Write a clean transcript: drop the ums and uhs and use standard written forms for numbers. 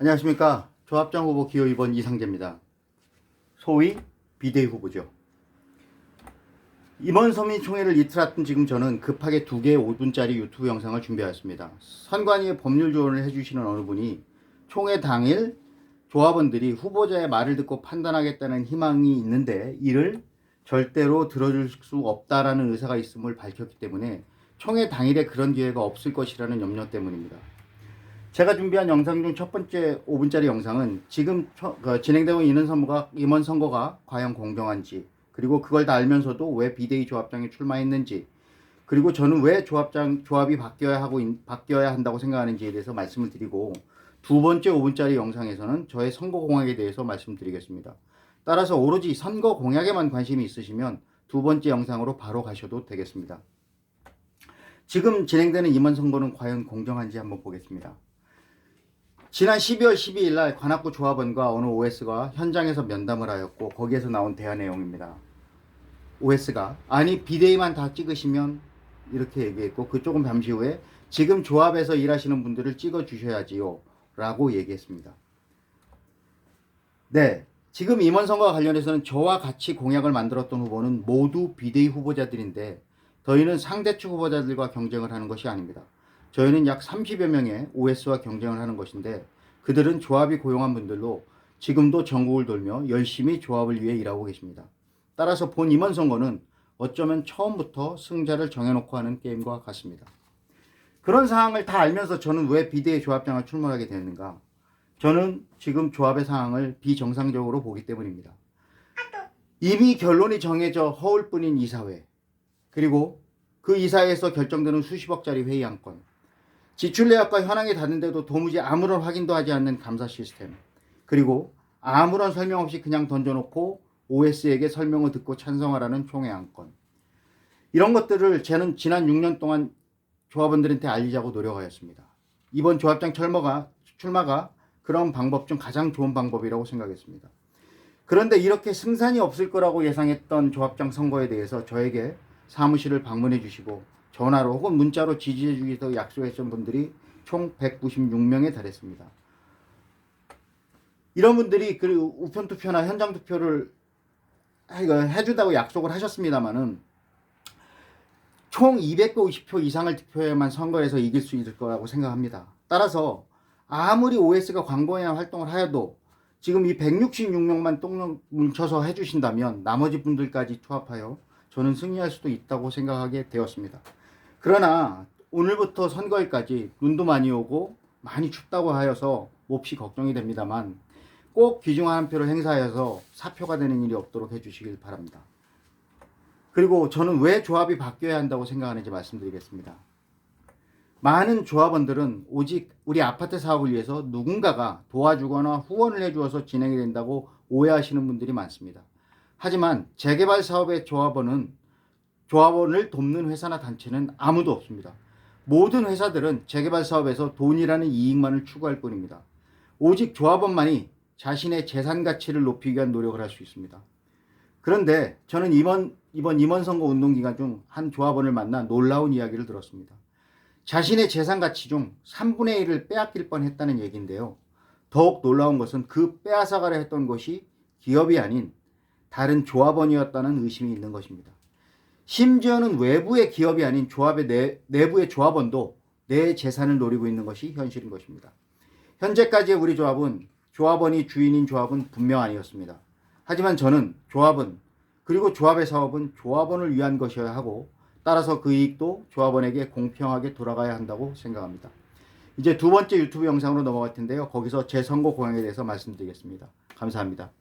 안녕하십니까. 조합장 후보 기호 2번 이상재입니다. 소위 비대위 후보죠. 이번 서민총회를 이틀 앞둔 지금 저는 급하게 2개의 5분짜리 유튜브 영상을 준비하였습니다. 선관위의 법률 조언을 해주시는 어느 분이 총회 당일 조합원들이 후보자의 말을 듣고 판단하겠다는 희망이 있는데 이를 절대로 들어줄 수 없다라는 의사가 있음을 밝혔기 때문에 총회 당일에 그런 기회가 없을 것이라는 염려 때문입니다. 제가 준비한 영상 중 첫 번째 5분짜리 영상은 지금 진행되고 있는 임원 선거가 과연 공정한지, 그리고 그걸 다 알면서도 왜 비대위 조합장에 출마했는지, 그리고 저는 왜 조합이 바뀌어야 한다고 생각하는지에 대해서 말씀을 드리고, 두 번째 5분짜리 영상에서는 저의 선거 공약에 대해서 말씀드리겠습니다. 따라서 오로지 선거 공약에만 관심이 있으시면 두 번째 영상으로 바로 가셔도 되겠습니다. 지금 진행되는 임원 선거는 과연 공정한지 한번 보겠습니다. 지난 12월 12일 날 관악구 조합원과 어느 OS가 현장에서 면담을 하였고 거기에서 나온 대화 내용입니다. OS가 아니 비대위만 다 찍으시면 이렇게 얘기했고, 그쪽은 잠시 후에 지금 조합에서 일하시는 분들을 찍어 주셔야지요 라고 얘기했습니다. 네, 지금 임원 선거와 관련해서는 저와 같이 공약을 만들었던 후보는 모두 비대위 후보자들인데 저희는 상대측 후보자들과 경쟁을 하는 것이 아닙니다. 저희는 약 30여 명의 OS와 경쟁을 하는 것인데 그들은 조합이 고용한 분들로 지금도 전국을 돌며 열심히 조합을 위해 일하고 계십니다. 따라서 본 임원 선거는 어쩌면 처음부터 승자를 정해놓고 하는 게임과 같습니다. 그런 상황을 다 알면서 저는 왜 비대위 조합장을 출마하게 되었는가? 저는 지금 조합의 상황을 비정상적으로 보기 때문입니다. 이미 결론이 정해져 허울 뿐인 이사회, 그리고 그 이사회에서 결정되는 수십억짜리 회의 안건, 지출 내역과 현황이 다른데도 도무지 아무런 확인도 하지 않는 감사 시스템, 그리고 아무런 설명 없이 그냥 던져놓고 OS에게 설명을 듣고 찬성하라는 총회 안건, 이런 것들을 저는 지난 6년 동안 조합원들한테 알리자고 노력하였습니다. 이번 조합장 출마가 그런 방법 중 가장 좋은 방법이라고 생각했습니다. 그런데 이렇게 승산이 없을 거라고 예상했던 조합장 선거에 대해서 저에게 사무실을 방문해 주시고 전화로 혹은 문자로 지지해 주기도 약속했던 분들이 총 196명에 달했습니다. 이런 분들이 그 우편 투표나 현장 투표를 해주다고 약속을 하셨습니다만은 총 250표 이상을 득표해야만 선거에서 이길 수 있을 거라고 생각합니다. 따라서 아무리 OS가 광범위한 활동을 하여도 지금 이 166명만 똥 뭉쳐서 해주신다면 나머지 분들까지 투합하여 저는 승리할 수도 있다고 생각하게 되었습니다. 그러나 오늘부터 선거일까지 눈도 많이 오고 많이 춥다고 하여서 몹시 걱정이 됩니다만 꼭 귀중한 한 표를 행사하여서 사표가 되는 일이 없도록 해주시길 바랍니다. 그리고 저는 왜 조합이 바뀌어야 한다고 생각하는지 말씀드리겠습니다. 많은 조합원들은 오직 우리 아파트 사업을 위해서 누군가가 도와주거나 후원을 해주어서 진행이 된다고 오해하시는 분들이 많습니다. 하지만 재개발 사업의 조합원을 돕는 회사나 단체는 아무도 없습니다. 모든 회사들은 재개발 사업에서 돈이라는 이익만을 추구할 뿐입니다. 오직 조합원만이 자신의 재산 가치를 높이기 위한 노력을 할 수 있습니다. 그런데 저는 이번 임원 선거 운동 기간 중 한 조합원을 만나 놀라운 이야기를 들었습니다. 자신의 재산 가치 중 3분의 1을 빼앗길 뻔했다는 얘기인데요. 더욱 놀라운 것은 그 빼앗아가려 했던 것이 기업이 아닌 다른 조합원이었다는 의심이 있는 것입니다. 심지어는 외부의 기업이 아닌 조합의 내부의 조합원도 내 재산을 노리고 있는 것이 현실인 것입니다. 현재까지의 우리 조합원이 주인인 조합은 분명 아니었습니다. 하지만 저는 조합은, 그리고 조합의 사업은 조합원을 위한 것이어야 하고 따라서 그 이익도 조합원에게 공평하게 돌아가야 한다고 생각합니다. 이제 두 번째 유튜브 영상으로 넘어갈 텐데요. 거기서 제 선거 공약에 대해서 말씀드리겠습니다. 감사합니다.